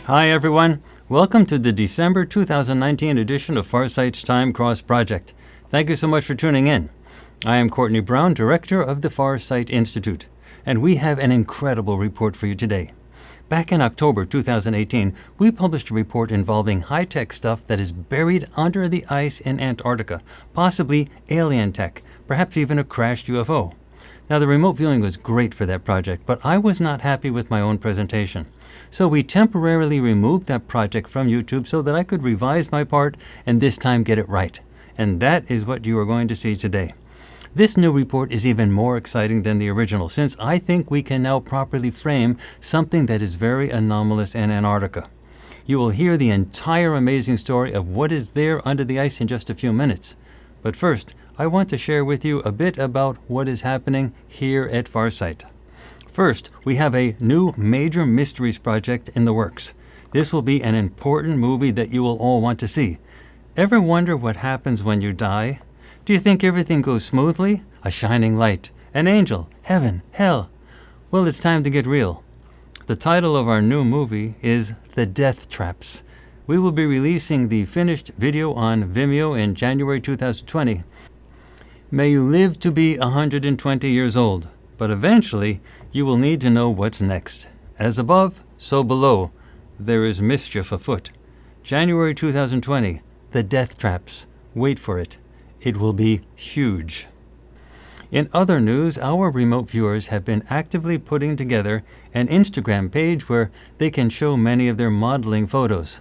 Hi everyone, welcome to the December 2019 edition of Farsight's Time Cross Project. Thank you so much for tuning in. I am Courtney Brown, Director of the Farsight Institute, and we have an incredible report for you today. Back in October 2018, we published a report involving high-tech stuff that is buried under the ice in Antarctica, possibly alien tech, perhaps even a crashed UFO. Now, the remote viewing was great for that project, but I was not happy with my own presentation. So we temporarily removed that project from YouTube so that I could revise my part and this time get it right. And that is what you are going to see today. This new report is even more exciting than the original, since I think we can now properly frame something that is very anomalous in Antarctica. You will hear the entire amazing story of what is there under the ice in just a few minutes. But first, I want to share with you a bit about what is happening here at Farsight. First, we have a new major mysteries project in the works. This will be an important movie that you will all want to see. Ever wonder what happens when you die? Do you think everything goes smoothly? A shining light, an angel, heaven, hell? Well, it's time to get real. The title of our new movie is The Death Traps. We will be releasing the finished video on Vimeo in January 2020. May you live to be 120 years old, but eventually you will need to know what's next. As above, so below, there is mischief afoot. January 2020, The Death Traps. Wait for it. It will be huge. In other news, our remote viewers have been actively putting together an Instagram page where they can show many of their modeling photos.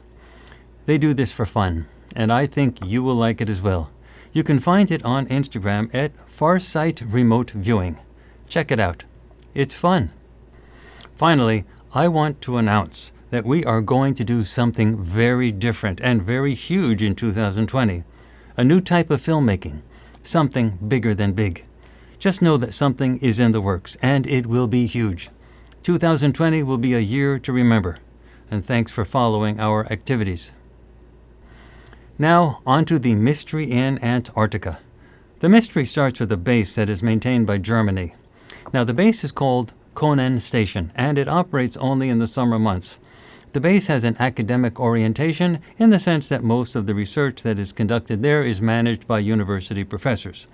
They do this for fun, and I think you will like it as well. You can find it on Instagram at Farsight Remote Viewing. Check it out. It's fun. Finally, I want to announce that we are going to do something very different and very huge in 2020. A new type of filmmaking. Something bigger than big. Just know that something is in the works, and it will be huge. 2020 will be a year to remember. And thanks for following our activities. Now, on to the mystery in Antarctica. The mystery starts with a base that is maintained by Germany. Now, the base is called Konen Station, and it operates only in the summer months. The base has an academic orientation in the sense that most of the research that is conducted there is managed by university professors.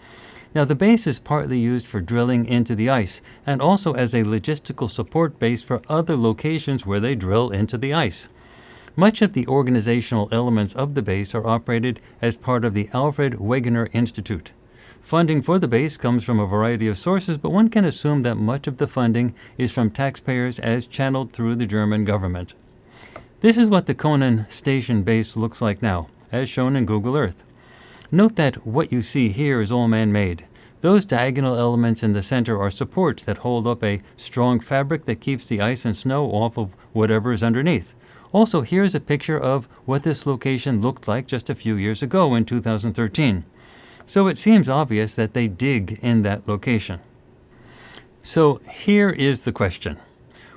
Now, the base is partly used for drilling into the ice, and also as a logistical support base for other locations where they drill into the ice. Much of the organizational elements of the base are operated as part of the Alfred Wegener Institute. Funding for the base comes from a variety of sources, but one can assume that much of the funding is from taxpayers as channeled through the German government. This is what the Konen Station base looks like now, as shown in Google Earth. Note that what you see here is all man-made. Those diagonal elements in the center are supports that hold up a strong fabric that keeps the ice and snow off of whatever is underneath. Also, here's a picture of what this location looked like just a few years ago in 2013. So it seems obvious that they dig in that location. So here is the question.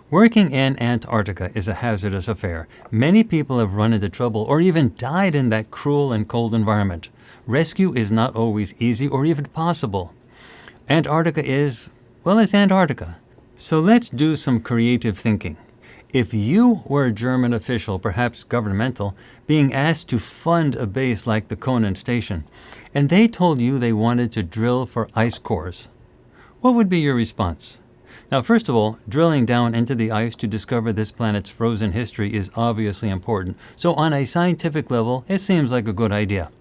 Working in Antarctica is a hazardous affair. Many people have run into trouble or even died in that cruel and cold environment. Rescue is not always easy or even possible. Antarctica is, well, it's Antarctica. So let's do some creative thinking. If you were a German official, perhaps governmental, being asked to fund a base like the Konen Station, and they told you they wanted to drill for ice cores, what would be your response? Now, first of all, drilling down into the ice to discover this planet's frozen history is obviously important, so on a scientific level, it seems like a good idea.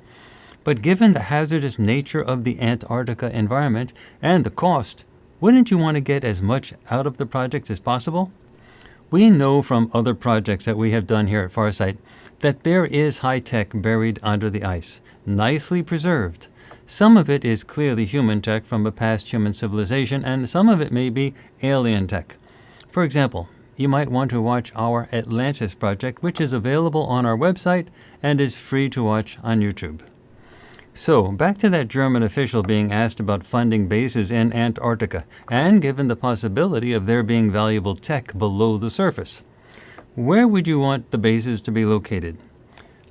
But given the hazardous nature of the Antarctica environment and the cost, wouldn't you want to get as much out of the project as possible? We know from other projects that we have done here at Farsight that there is high tech buried under the ice, nicely preserved. Some of it is clearly human tech from a past human civilization, and some of it may be alien tech. For example, you might want to watch our Atlantis project, which is available on our website and is free to watch on YouTube. So, back to that German official being asked about funding bases in Antarctica, and given the possibility of there being valuable tech below the surface. Where would you want the bases to be located?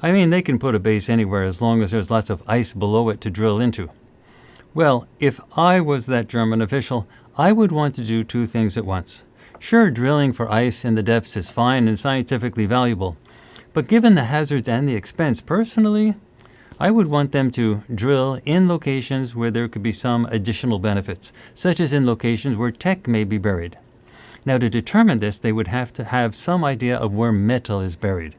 I mean, they can put a base anywhere as long as there's lots of ice below it to drill into. Well, if I was that German official, I would want to do two things at once. Sure, drilling for ice in the depths is fine and scientifically valuable, but given the hazards and the expense, personally, I would want them to drill in locations where there could be some additional benefits, such as in locations where tech may be buried. Now, to determine this, they would have to have some idea of where metal is buried.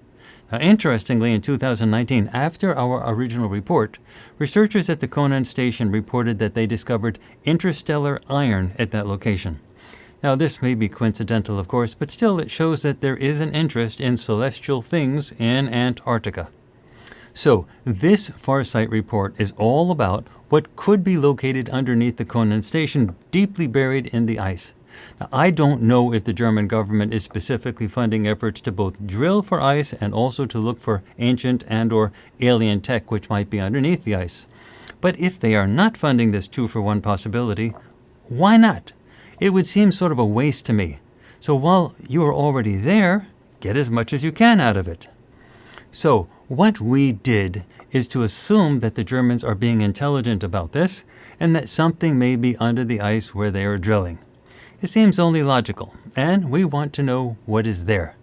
Now, interestingly, in 2019, after our original report, researchers at the Conan station reported that they discovered interstellar iron at that location. Now, this may be coincidental, of course, but still it shows that there is an interest in celestial things in Antarctica. So, this Farsight report is all about what could be located underneath the Conan station, deeply buried in the ice. Now, I don't know if the German government is specifically funding efforts to both drill for ice and also to look for ancient and/or alien tech which might be underneath the ice. But if they are not funding this two-for-one possibility, why not? It would seem sort of a waste to me. So while you are already there, get as much as you can out of it. So what we did is to assume that the Germans are being intelligent about this and that something may be under the ice where they are drilling. It seems only logical, and we want to know what is there.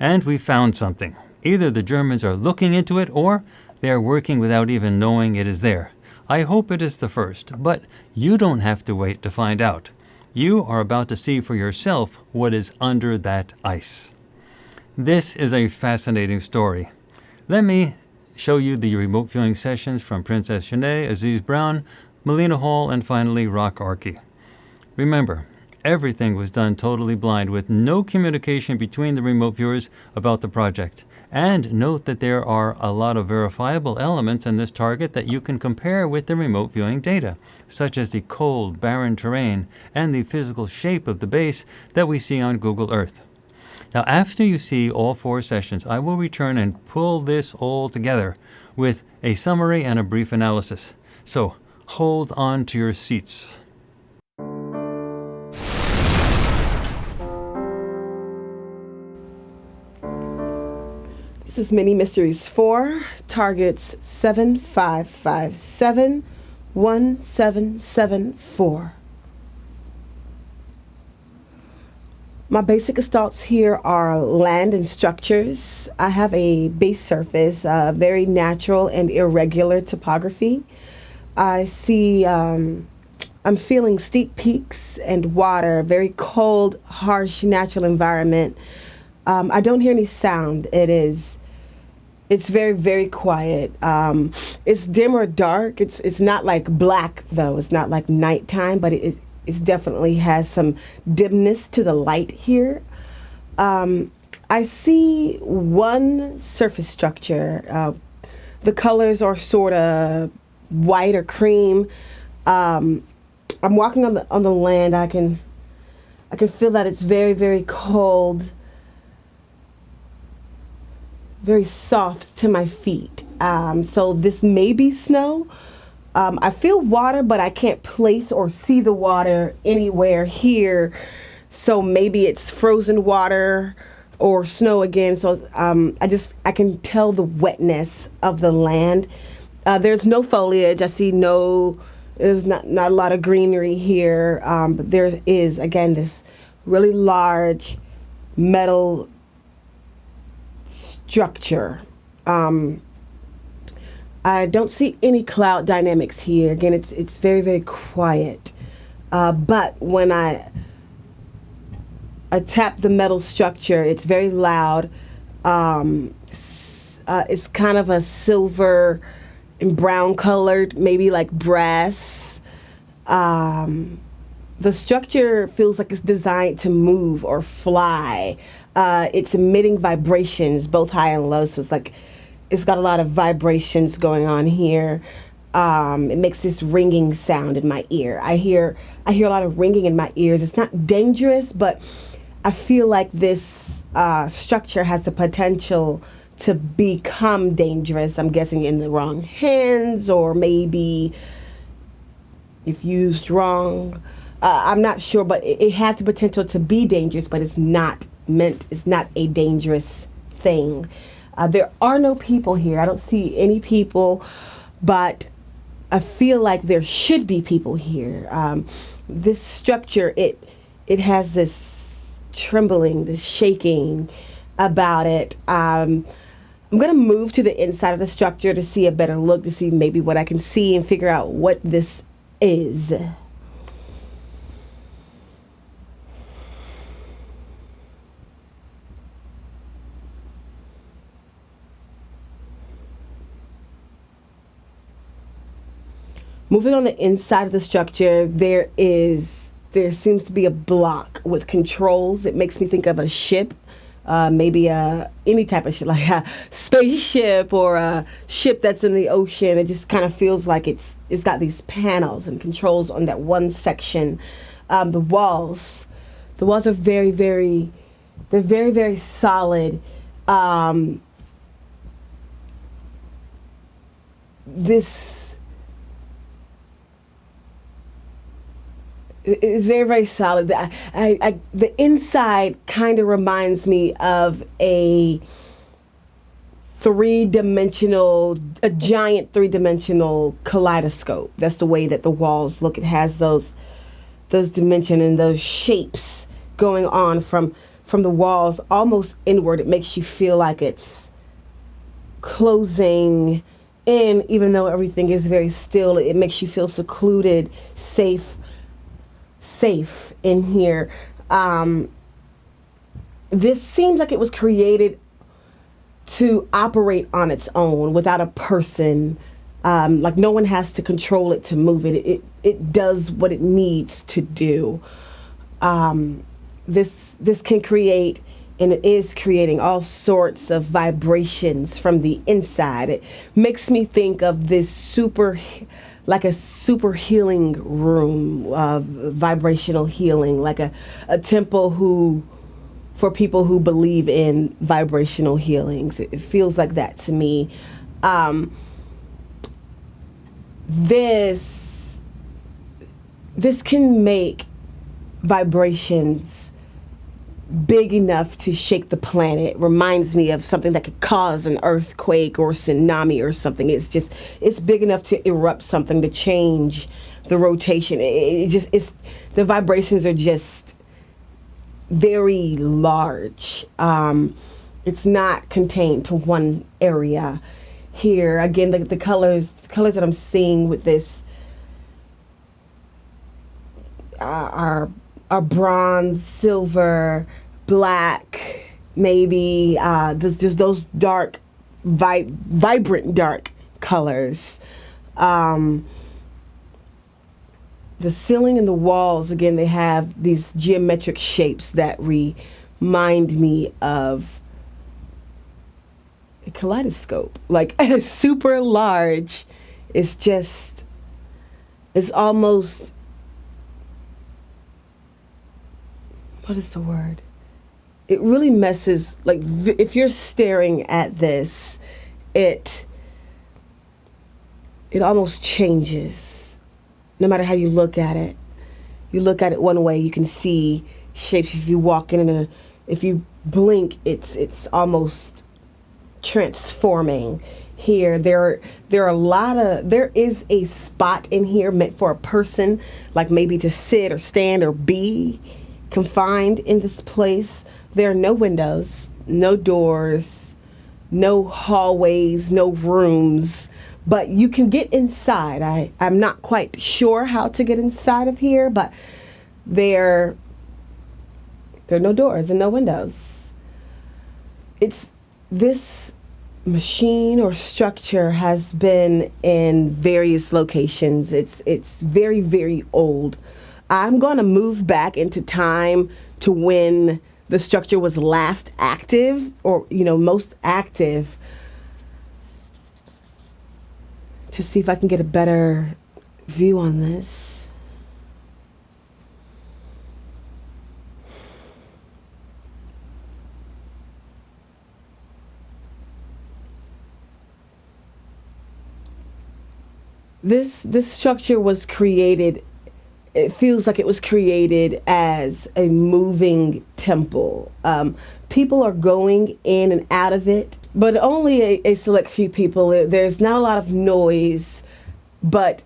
And we found something. Either the Germans are looking into it or they are working without even knowing it is there. I hope it is the first, but you don't have to wait to find out. You are about to see for yourself what is under that ice. This is a fascinating story. Let me show you the remote viewing sessions from PrinCess Jeaneé, Aziz Brown, Melena Hall, and finally Rock Arkie. Remember, everything was done totally blind with no communication between the remote viewers about the project. And note that there are a lot of verifiable elements in this target that you can compare with the remote viewing data, such as the cold, barren terrain and the physical shape of the base that we see on Google Earth. Now, after you see all 4 sessions, I will return and pull this all together with a summary and a brief analysis. So, hold on to your seats. This is Mini Mysteries 4, targets 75571774. My basic assaults here are land and structures. I have a base surface, very natural and irregular topography. I see, I'm feeling steep peaks and water, very cold, harsh, natural environment. I don't hear any sound. It's very, very quiet. It's dim or dark. It's not like black, though. It's not like nighttime, but it definitely has some dimness to the light here. I see one surface structure. The colors are sort of white or cream. I'm walking on the land. I can feel that it's very, very cold. Very soft to my feet. So this may be snow. I feel water, but I can't place or see the water anywhere here. So maybe it's frozen water or snow again. So I can tell the wetness of the land. There's no foliage. I see there's not a lot of greenery here. But there is, again, this really large metal structure. I don't see any cloud dynamics here. Again, it's very, very quiet. But when I tap the metal structure, it's very loud. It's kind of a silver and brown colored, maybe like brass. The structure feels like it's designed to move or fly. It's emitting vibrations, both high and low. So it's got a lot of vibrations going on here. It makes this ringing sound in my ear. I hear a lot of ringing in my ears. It's not dangerous, but I feel like this structure has the potential to become dangerous. I'm guessing in the wrong hands, or maybe if used wrong. I'm not sure, but it has the potential to be dangerous, but it's not a dangerous thing. There are no people here. I don't see any people, but I feel like there should be people here. This structure, it has this trembling, this shaking about it. I'm going to move to the inside of the structure to see a better look, to see maybe what I can see and figure out what this is. Moving on the inside of the structure, there seems to be a block with controls. It makes me think of a ship, maybe any type of ship, like a spaceship or a ship that's in the ocean. It just kind of feels like it's got these panels and controls on that one section. The walls are very, very, they're very, very solid. It's very, very solid. The inside kind of reminds me of a giant three-dimensional kaleidoscope. That's the way that the walls look. It has those dimensions and those shapes going on from the walls almost inward. It makes you feel like it's closing in, even though everything is very still. It makes you feel secluded, safe in here. This seems like it was created to operate on its own without a person. Like no one has to control it to move it. It does what it needs to do. This can create, and it is creating, all sorts of vibrations from the inside. It makes me think of this super healing room, vibrational healing, like a temple for people who believe in vibrational healings. It feels like that to me. This can make vibrations big enough to shake the planet. Reminds me of something that could cause an earthquake or tsunami or something. It's big enough to erupt something, to change the rotation. The vibrations are just very large. It's not contained to one area. Here again, the colors that I'm seeing with this are bronze, silver, black, maybe. There's just those dark, vibrant dark colors. The ceiling and the walls, again, they have these geometric shapes that remind me of a kaleidoscope, like super large. It's almost, what is the word? It really messes, like if you're staring at this, it almost changes no matter how you look at it. You look at it one way, you can see shapes. If you walk in and if you blink, it's almost transforming. Here there is a spot in here meant for a person, like maybe to sit or stand or be confined in this place. There are no windows, no doors, no hallways, no rooms, but you can get inside. I'm not quite sure how to get inside of here, but there are no doors and no windows. This machine or structure has been in various locations. It's very, very old. I'm going to move back into time to when the structure was last active, or most active, to see if I can get a better view on this. This structure was created, it feels like it was created as a moving temple. People are going in and out of it, but only a select few people. There's not a lot of noise, but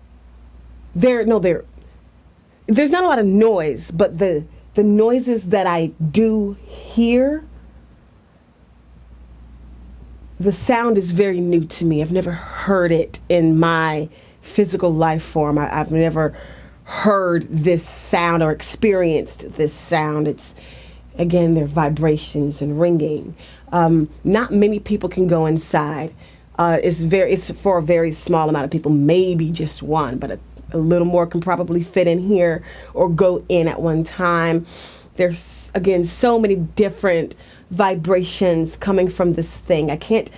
there's not a lot of noise, but the the noises that I do hear, the sound is very new to me. I've never heard it in my physical life form. I've never heard this sound or experienced this sound. It's, again, there are vibrations and ringing. Not many people can go inside. It's for a very small amount of people, maybe just one, but a little more can probably fit in here or go in at one time. There's, again, so many different vibrations coming from this thing. I can't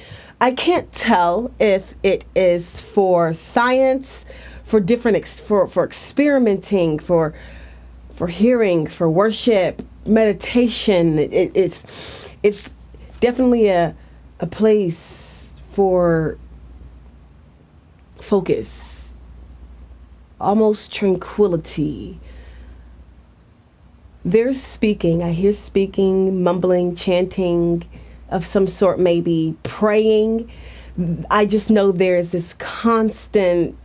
tell if it is for science, for different for experimenting, for hearing, for worship, meditation. It's definitely a place for focus, almost tranquility. There's speaking. I hear speaking, mumbling, chanting of some sort, maybe praying. I just know there's this constant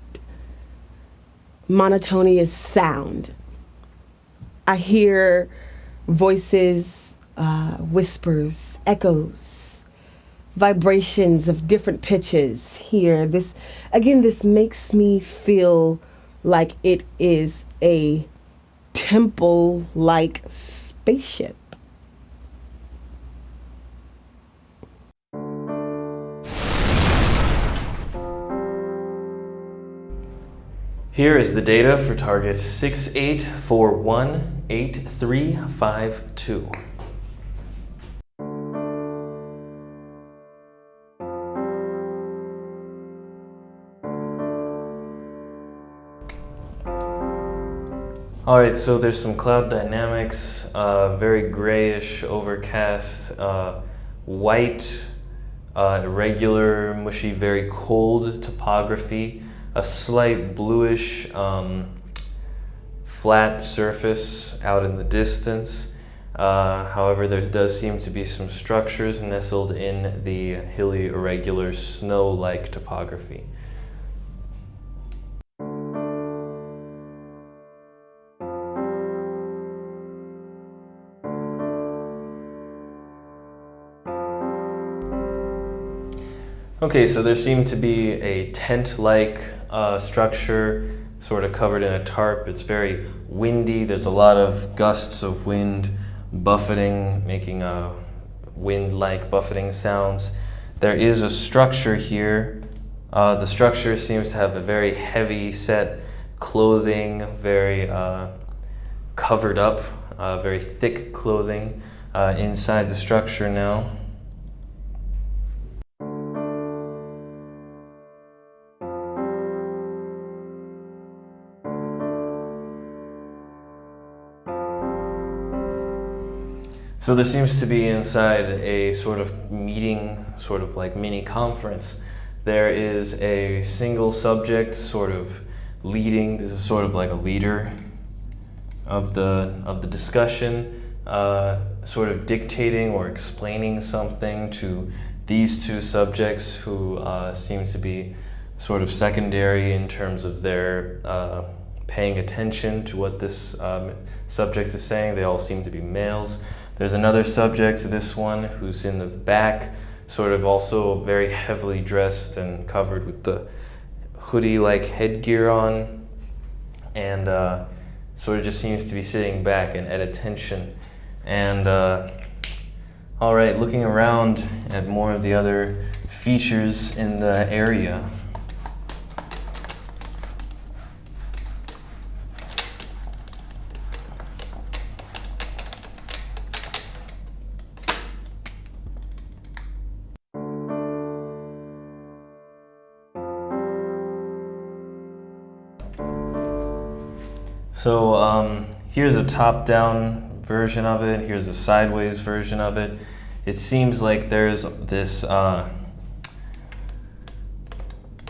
monotonous sound. I hear voices, whispers, echoes, vibrations of different pitches here. This makes me feel like it is a temple-like spaceship. Here is the data for target 68418352. All right, so there's some cloud dynamics, very grayish, overcast, white, irregular, mushy, very cold topography, a slight bluish, flat surface out in the distance. However, there does seem to be some structures nestled in the hilly, irregular, snow-like topography. Okay, so there seemed to be a tent-like structure, sort of covered in a tarp. It's very windy. There's a lot of gusts of wind buffeting, making wind-like buffeting sounds. There is a structure here. The structure seems to have a very heavy set clothing, very covered up, very thick clothing inside the structure now. So there seems to be inside a sort of meeting, sort of like mini conference. There is a single subject sort of leading. This is sort of like a leader of the discussion, sort of dictating or explaining something to these two subjects who seem to be sort of secondary in terms of their paying attention to what this subject is saying. They all seem to be males. There's another subject, this one, who's in the back, sort of also very heavily dressed and covered with the hoodie-like headgear on, and sort of just seems to be sitting back and at attention. And all right, looking around at more of the other features in the area. So here's a top-down version of it. Here's a sideways version of it. It seems like there's this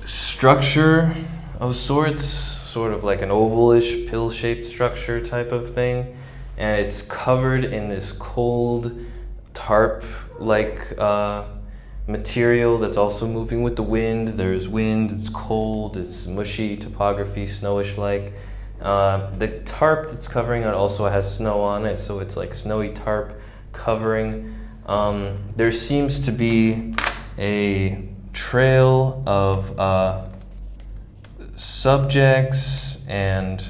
structure of sorts, sort of like an ovalish, pill-shaped structure type of thing, and it's covered in this cold tarp-like material that's also moving with the wind. There's wind, it's cold, it's mushy topography, snowish-like. The tarp that's covering it also has snow on it, so it's like snowy tarp covering. There seems to be a trail of subjects and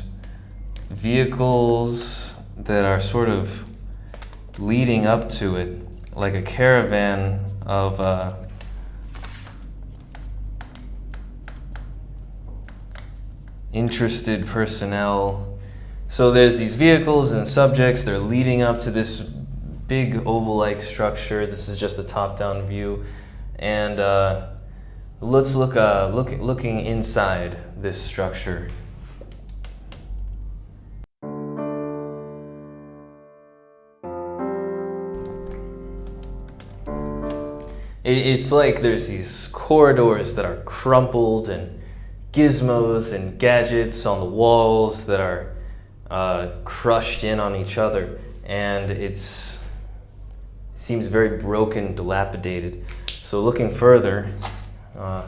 vehicles that are sort of leading up to it, like a caravan of interested personnel. So there's these vehicles and subjects, they're leading up to this big oval-like structure. This is just a top-down view. And let's looking inside this structure. It's like there's these corridors that are crumpled and gizmos and gadgets on the walls that are crushed in on each other, and it seems very broken, dilapidated. So looking further, all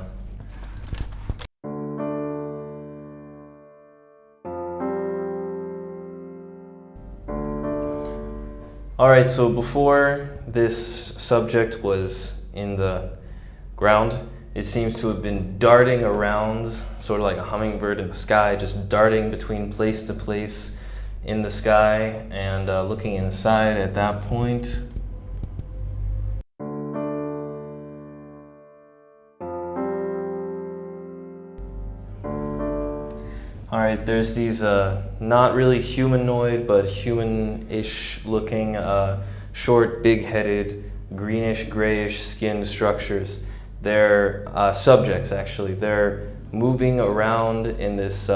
right, so before this subject was in the ground, it seems to have been darting around, sort of like a hummingbird in the sky, just darting between place to place in the sky, and looking inside at that point. All right, there's these not really humanoid, but human-ish looking, short, big-headed, greenish-grayish skinned structures. They're subjects, actually. They're moving around in this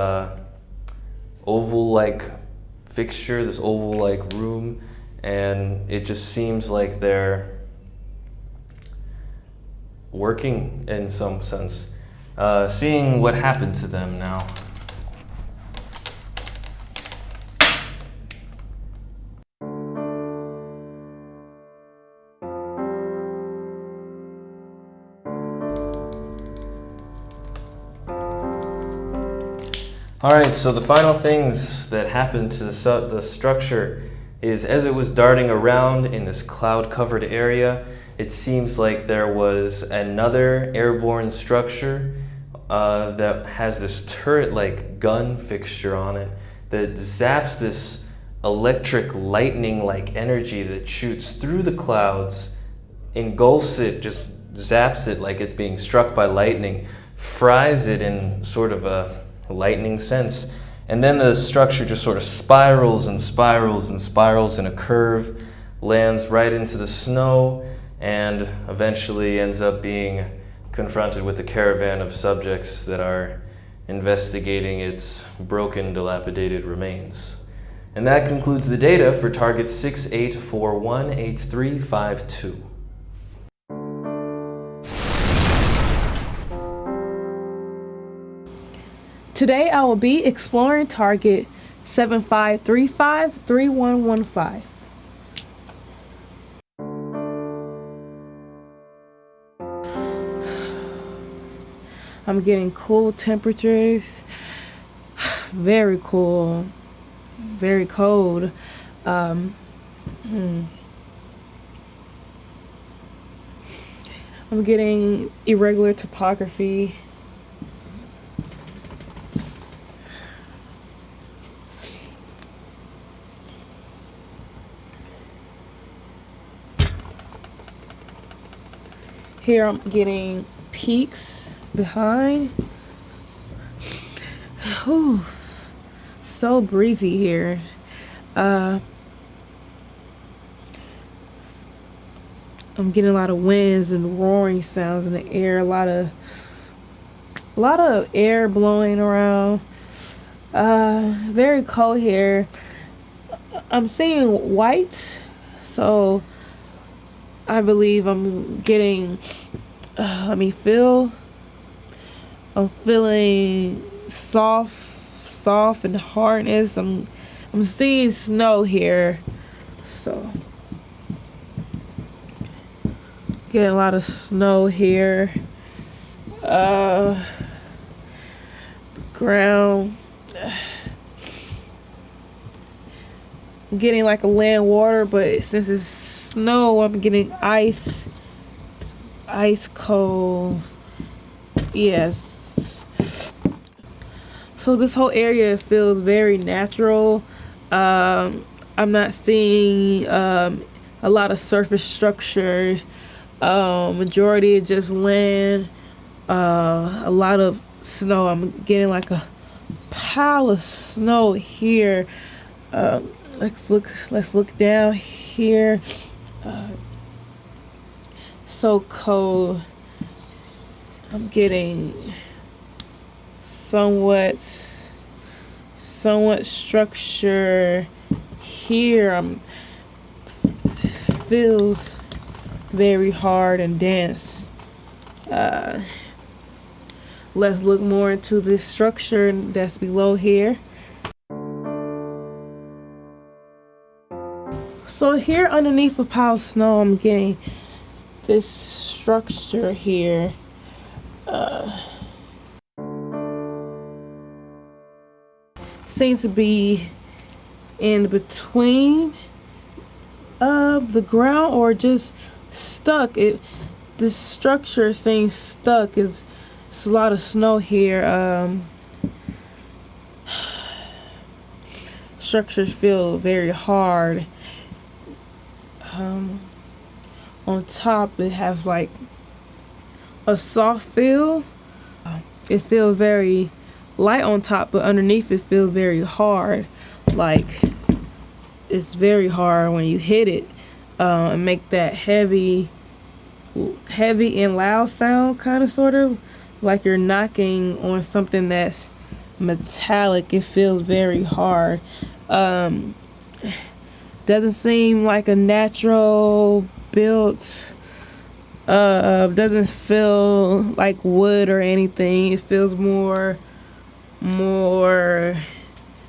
oval-like fixture, this oval-like room, and it just seems like they're working in some sense. Seeing what happened to them now. All right, so the final things that happened to the structure is, as it was darting around in this cloud-covered area, it seems like there was another airborne structure that has this turret-like gun fixture on it that zaps this electric lightning-like energy that shoots through the clouds, engulfs it, just zaps it like it's being struck by lightning, fries it in sort of a lightning sense, and then the structure just sort of spirals and spirals and spirals in a curve, lands right into the snow, and eventually ends up being confronted with a caravan of subjects that are investigating its broken, dilapidated remains. And that concludes the data for target 68418352. Today I will be exploring target 75353115. I'm getting cool temperatures, very cool, very cold. I'm getting irregular topography. Here I'm getting peaks behind. Ooh, so breezy here. I'm getting a lot of winds and roaring sounds in the air. A lot of air blowing around. Very cold here. I'm seeing white, so I believe I'm getting, I'm feeling soft and hardness. I'm seeing snow here, so getting a lot of snow here. The ground getting like a land water, but since it's snow, I'm getting ice cold. Yes. So this whole area feels very natural. I'm not seeing a lot of surface structures. Majority is just land. A lot of snow. I'm getting like a pile of snow here. Let's look down here. So cold. I'm getting somewhat structure here. Feels very hard and dense. Let's look more into this structure that's below here. So here underneath a pile of snow, I'm getting this structure here. Seems to be in between the ground or just stuck. This structure seems stuck. It's a lot of snow here. Structures feel very hard. On top it has like a soft feel. It feels very light on top, but underneath it feels very hard. Like it's very hard when you hit it and make that heavy and loud sound, kind of sort of like you're knocking on something that's metallic. It feels very hard. Doesn't seem like a natural built. Doesn't feel like wood or anything. It feels more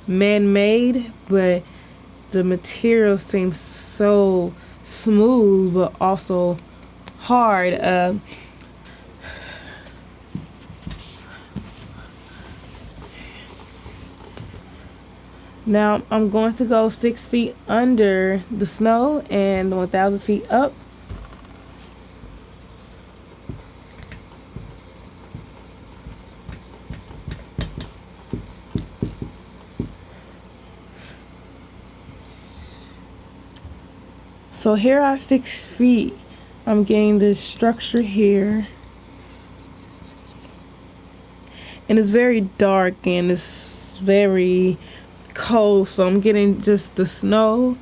man-made, but the material seems so smooth but also hard. Now I'm going to go 6 feet under the snow and 1,000 feet up. So here at 6 feet, I'm getting this structure here. And it's very dark and it's very cold, so I'm getting just the snow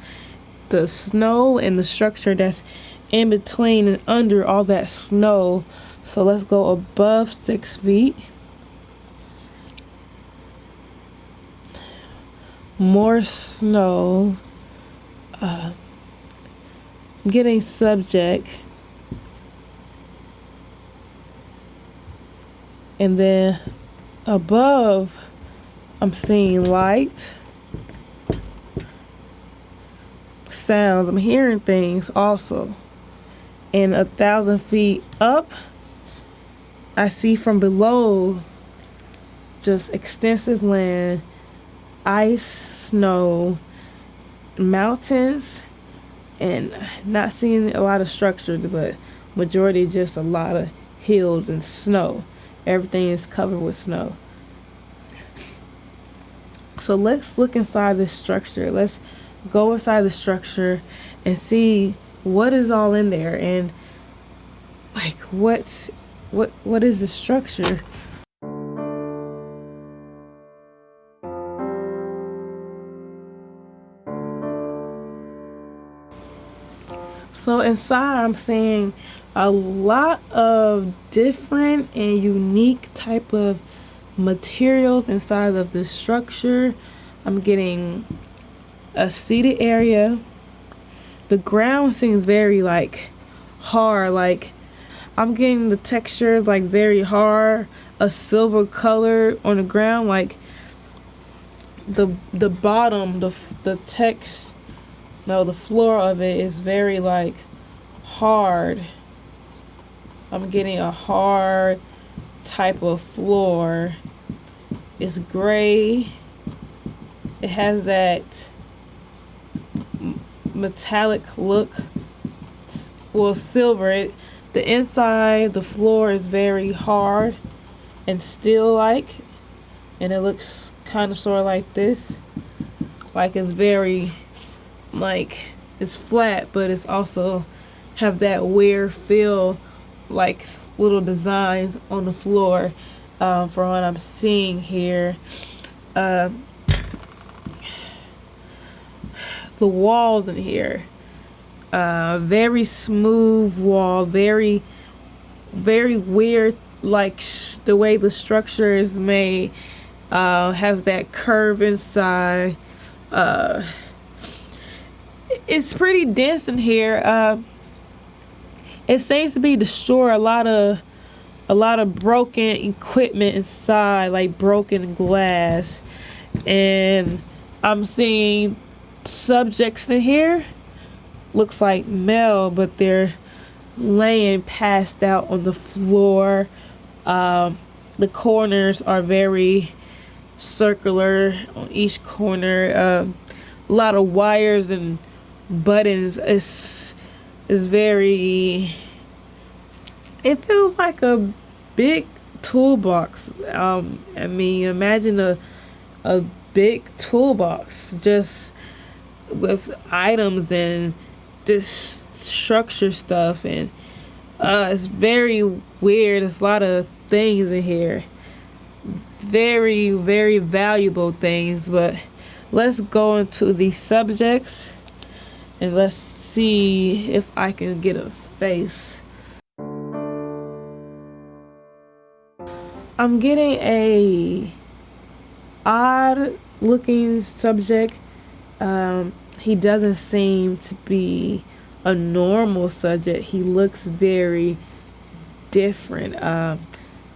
and the structure that's in between and under all that snow. So let's go above 6 feet. More snow. I'm getting subject. And then above, I'm seeing light. Sounds. I'm hearing things also. And 1,000 feet up, I see from below just extensive land, ice, snow, mountains, and not seeing a lot of structures, but majority just a lot of hills and snow. Everything is covered with snow. So let's look inside this structure. Let's go inside the structure and see what is all in there and like what is the structure. So inside I'm seeing a lot of different and unique type of materials inside of this structure. I'm getting a seated area. The ground seems very like hard, like I'm getting the texture like very hard, a silver color on the ground, like the bottom, the text, no, the floor of it is very like hard. I'm getting a hard type of floor. It's gray. It has that metallic look. Well, silver. The inside, the floor is very hard and steel-like, and it looks kind of sort of like this. Like it's very, like it's flat, but it's also have that weird feel, like little designs on the floor. From what I'm seeing here, the walls in here, very smooth wall, very weird, like the way the structure is made, has that curve inside. It's pretty dense in here. It seems to be destroyed. A lot of broken equipment inside, like broken glass, and I'm seeing subjects in here. Looks like male, but they're laying passed out on the floor. The corners are very circular on each corner. A lot of wires and buttons. Is very. It feels like a big toolbox. I mean, imagine a big toolbox just with items and this structure stuff, and it's very weird. There's a lot of things in here, very, very valuable things. But let's go into the subjects and let's see if I can get a face. I'm getting a odd looking subject. He doesn't seem to be a normal subject. He looks very different.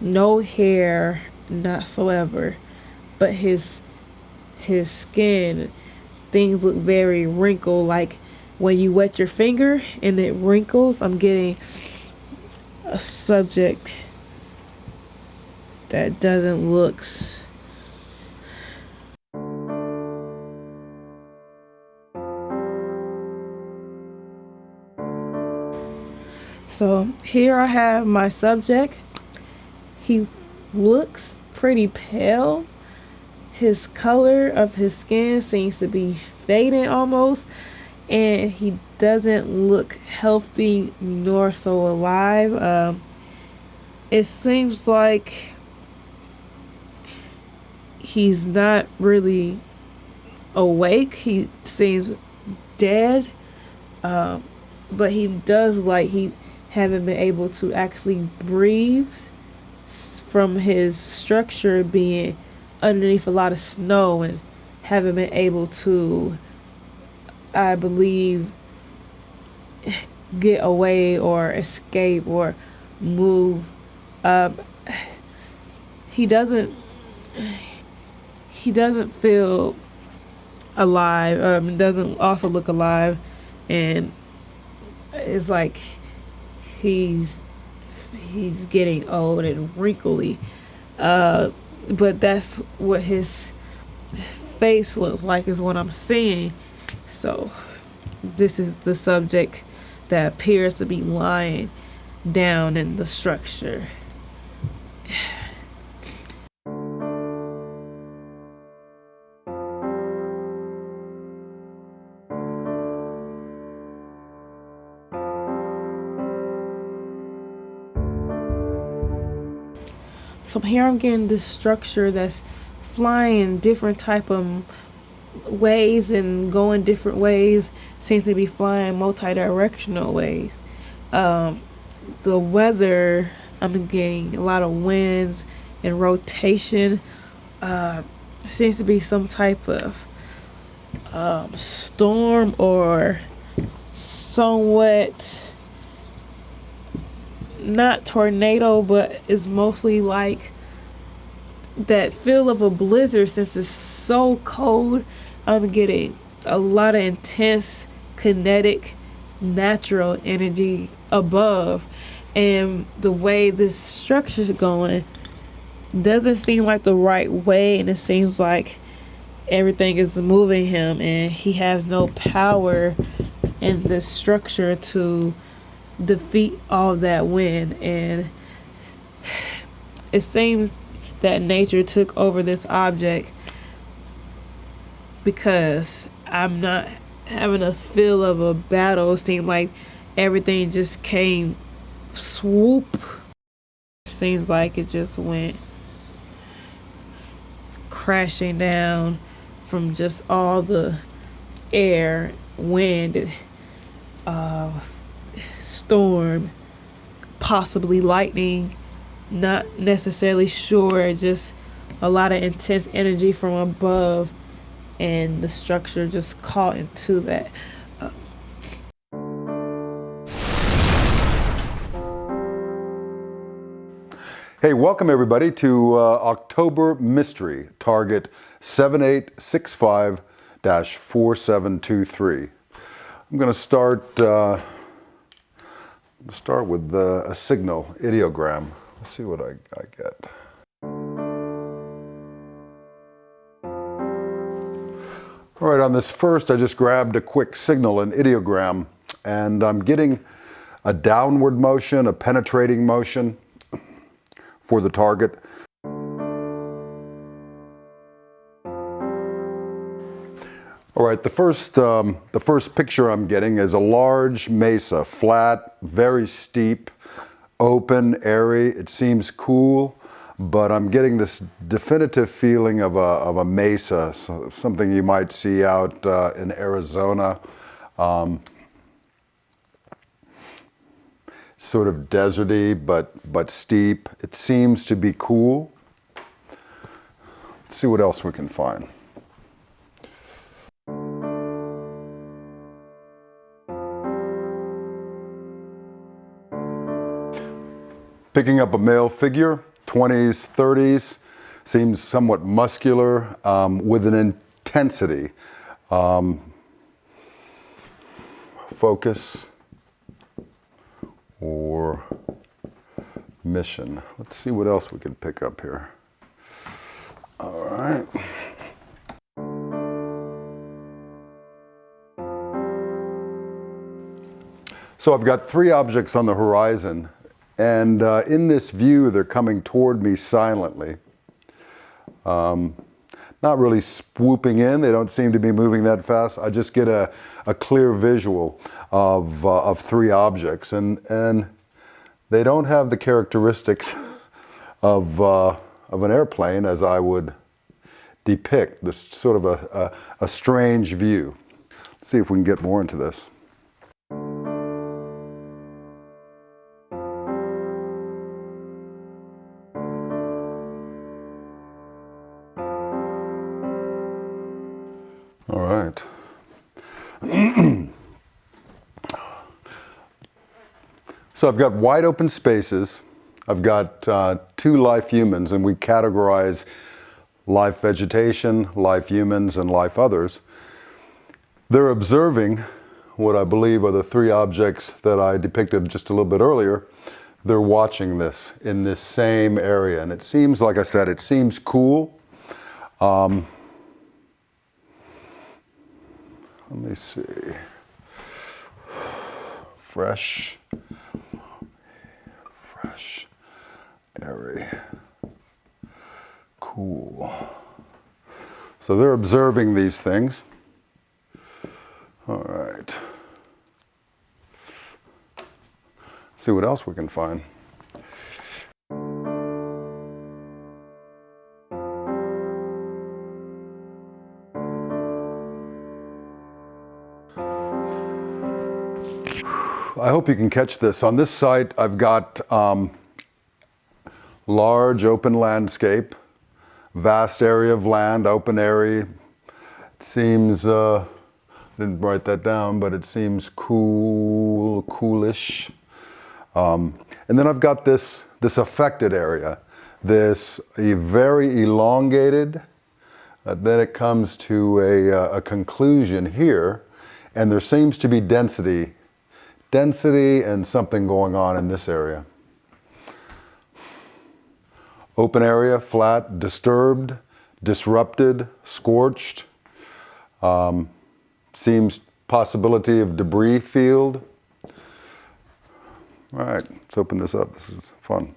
No hair whatsoever, but his skin, things look very wrinkled, like when you wet your finger and it wrinkles. I'm getting a subject that doesn't look. So here I have my subject. He looks pretty pale. His color of his skin seems to be fading almost, and he doesn't look healthy nor so alive. It seems like he's not really awake. He seems dead, but he does like he haven't been able to actually breathe from his structure being underneath a lot of snow, and haven't been able to, I believe, get away or escape or move. He doesn't feel alive. Doesn't also look alive, and it's like he's getting old and wrinkly. But that's what his face looks like, is what I'm seeing. So this is the subject that appears to be lying down in the structure. So here I'm getting this structure that's flying different type of ways and going different ways. Seems to be flying multi-directional ways. The weather, I'm getting a lot of winds and rotation. Seems to be some type of storm or somewhat, not tornado, but it's mostly like that feel of a blizzard. Since it's so cold, I'm getting a lot of intense kinetic natural energy above, and the way this structure is going doesn't seem like the right way, and it seems like everything is moving him and he has no power and the structure to defeat all that wind. And it seems that nature took over this object, because I'm not having a feel of a battle. It seemed like everything just came swoop. Seems like it just went crashing down from just all the air, wind, storm, possibly lightning. Not necessarily sure, just a lot of intense energy from above, and the structure just caught into that. Hey, welcome everybody to October Mystery, target 7865-4723. I'm going to start with a signal ideogram. Let's see what I get. All right, on this first, I just grabbed a quick signal, an ideogram, and I'm getting a downward motion, a penetrating motion for the target. All right, the first picture I'm getting is a large mesa, flat, very steep, open, airy. It seems cool, but I'm getting this definitive feeling of a mesa, so something you might see out in Arizona. Sort of deserty, but steep. It seems to be cool. Let's see what else we can find. Picking up a male figure, 20s, 30s, seems somewhat muscular, with an intensity. Focus or mission. Let's see what else we can pick up here. All right. So I've got three objects on the horizon, and in this view, they're coming toward me silently. Not really swooping in. They don't seem to be moving that fast. I just get a clear visual of three objects, and they don't have the characteristics of an airplane as I would depict. This sort of a strange view. Let's see if we can get more into this. All right. So I've got wide open spaces. I've got two life humans, and we categorize life vegetation, life humans, and life others. They're observing what I believe are the three objects that I depicted just a little bit earlier. They're watching this in this same area, and it seems, like I said, it seems cool. Let me see. Fresh, airy, cool. So they're observing these things. All right. See what else we can find. I hope you can catch this. On this site, I've got large open landscape, vast area of land, open area. It seems, I didn't write that down, but it seems coolish. And then I've got this affected area, this very elongated, then it comes to a conclusion here, and there seems to be density and something going on in this area. Open area, flat, disturbed, disrupted, scorched. Seems possibility of debris field. All right, let's open this up. This is fun.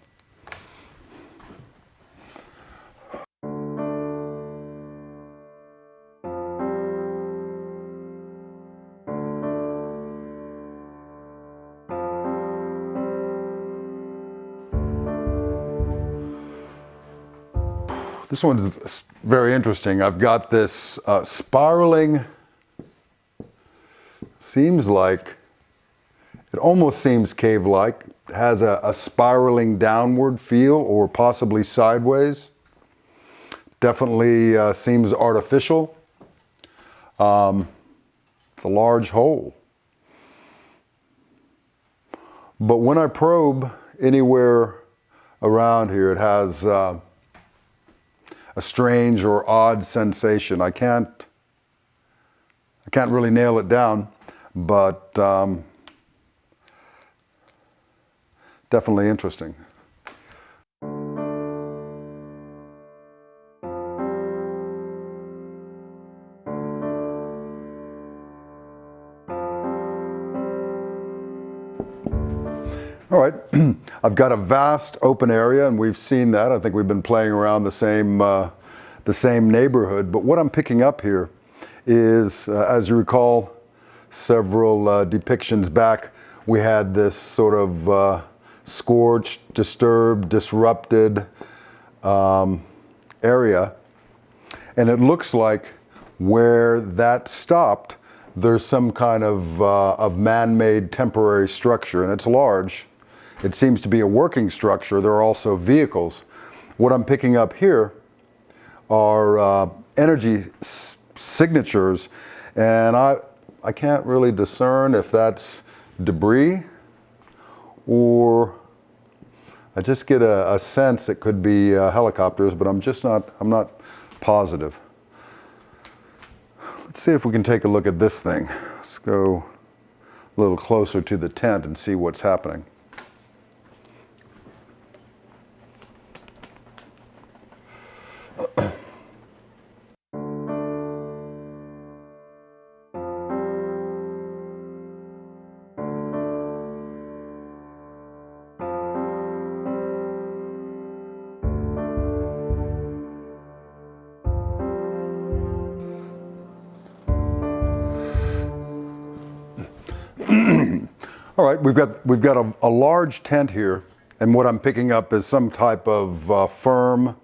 This one's very interesting. I've got this spiraling, seems like, it almost seems cave-like. It has a spiraling downward feel or possibly sideways. Definitely seems artificial. It's a large hole. But when I probe anywhere around here, it has a strange or odd sensation. I can't really nail it down, but definitely interesting. All right, I've got a vast open area, and we've seen that. I think we've been playing around the same neighborhood. But what I'm picking up here is, as you recall, several depictions back, we had this sort of scorched, disturbed, disrupted area. And it looks like where that stopped, there's some kind of man-made temporary structure, and it's large. It seems to be a working structure. There are also vehicles. What I'm picking up here are energy signatures, and I can't really discern if that's debris or I just get a sense it could be helicopters, but I'm not positive. Let's see if we can take a look at this thing. Let's go a little closer to the tent and see what's happening. All right, we've got a large tent here, and what I'm picking up is some type of firm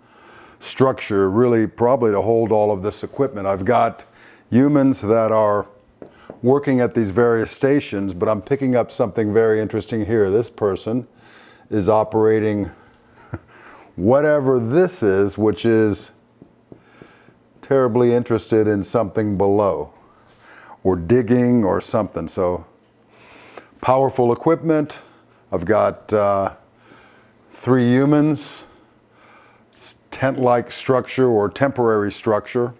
structure, really probably to hold all of this equipment. I've got humans that are working at these various stations, but I'm picking up something very interesting here. This person is operating whatever this is, which is terribly interested in something below, or digging or something. So powerful equipment. I've got 3 humans, tent-like structure or temporary structure,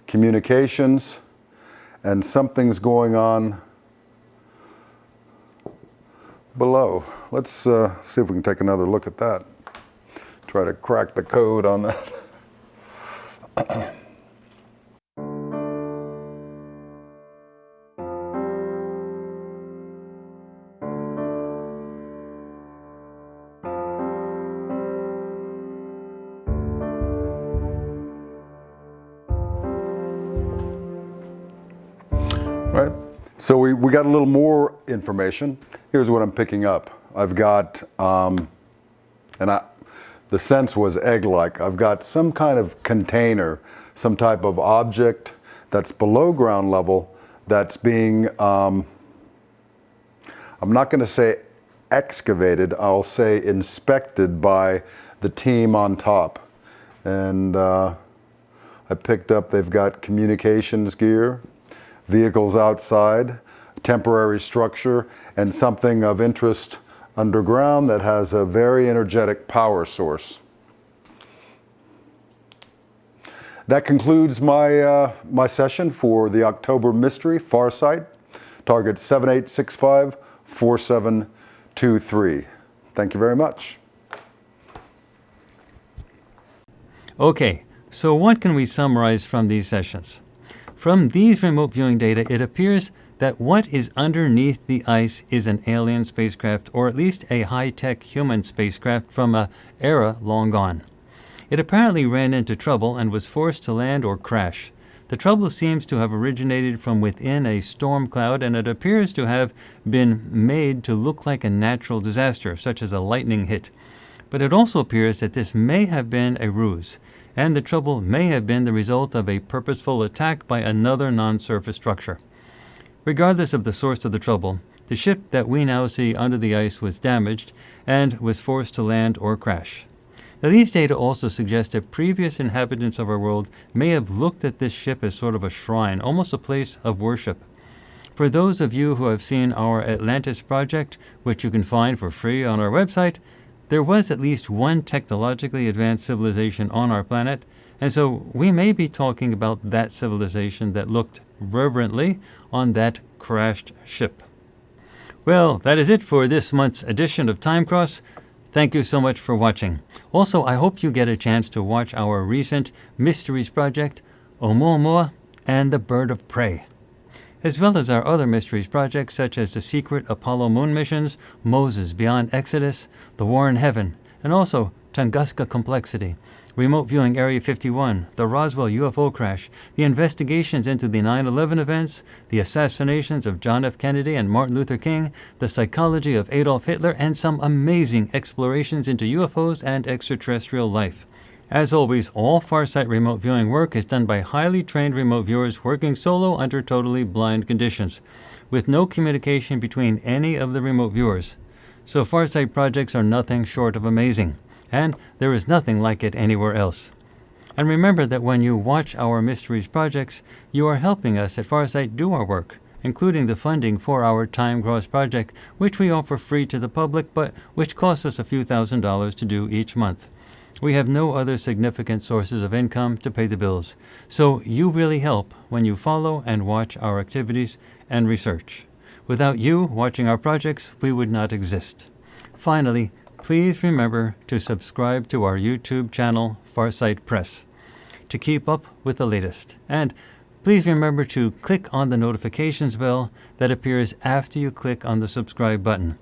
communications, and something's going on below. Let's see if we can take another look at that. Try to crack the code on that. Right. So we got a little more information. Here's what I'm picking up. I've got, the sense was egg-like. I've got some kind of container, some type of object that's below ground level that's being, I'm not going to say excavated, I'll say inspected by the team on top. And I picked up, they've got communications gear, vehicles outside, temporary structure, and something of interest underground that has a very energetic power source. That concludes my session for the October mystery, Farsight, target 78654723. Thank you very much. Okay, so what can we summarize from these sessions? From these remote viewing data, it appears that what is underneath the ice is an alien spacecraft, or at least a high-tech human spacecraft from an era long gone. It apparently ran into trouble and was forced to land or crash. The trouble seems to have originated from within a storm cloud, and it appears to have been made to look like a natural disaster, such as a lightning hit. But it also appears that this may have been a ruse, and the trouble may have been the result of a purposeful attack by another non-surface structure. Regardless of the source of the trouble, the ship that we now see under the ice was damaged and was forced to land or crash. Now, these data also suggest that previous inhabitants of our world may have looked at this ship as sort of a shrine, almost a place of worship. For those of you who have seen our Atlantis project, which you can find for free on our website, there was at least one technologically advanced civilization on our planet, and so we may be talking about that civilization that looked reverently on that crashed ship. Well, that is it for this month's edition of Time Cross. Thank you so much for watching. Also, I hope you get a chance to watch our recent Mysteries project, Oumuamua and the Bird of Prey, as well as our other Mysteries projects such as the secret Apollo moon missions, Moses Beyond Exodus, The War in Heaven, and also Tunguska Complexity, Remote Viewing Area 51, the Roswell UFO crash, the investigations into the 9/11 events, the assassinations of John F. Kennedy and Martin Luther King, the psychology of Adolf Hitler, and some amazing explorations into UFOs and extraterrestrial life. As always, all Farsight remote viewing work is done by highly trained remote viewers working solo under totally blind conditions, with no communication between any of the remote viewers. So Farsight projects are nothing short of amazing, and there is nothing like it anywhere else. And remember that when you watch our Mysteries projects, you are helping us at Farsight do our work, including the funding for our Time Cross project, which we offer free to the public, but which costs us a few $1,000s to do each month. We have no other significant sources of income to pay the bills, so you really help when you follow and watch our activities and research. Without you watching our projects, we would not exist. Finally, please remember to subscribe to our YouTube channel, Farsight Press, to keep up with the latest. And please remember to click on the notifications bell that appears after you click on the subscribe button.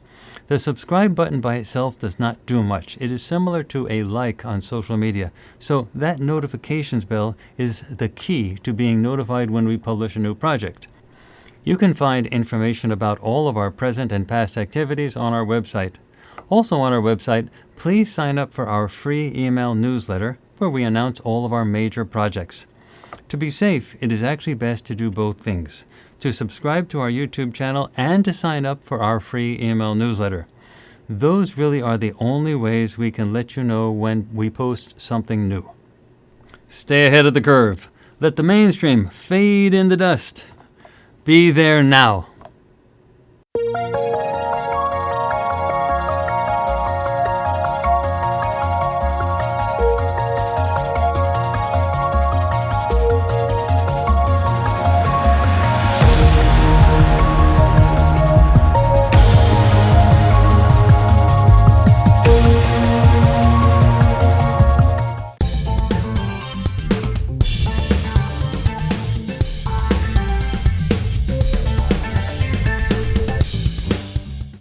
The subscribe button by itself does not do much. It is similar to a like on social media, so that notifications bell is the key to being notified when we publish a new project. You can find information about all of our present and past activities on our website. Also on our website, please sign up for our free email newsletter where we announce all of our major projects. To be safe, it is actually best to do both things, to subscribe to our YouTube channel and to sign up for our free email newsletter. Those really are the only ways we can let you know when we post something new. Stay ahead of the curve. Let the mainstream fade in the dust. Be there now.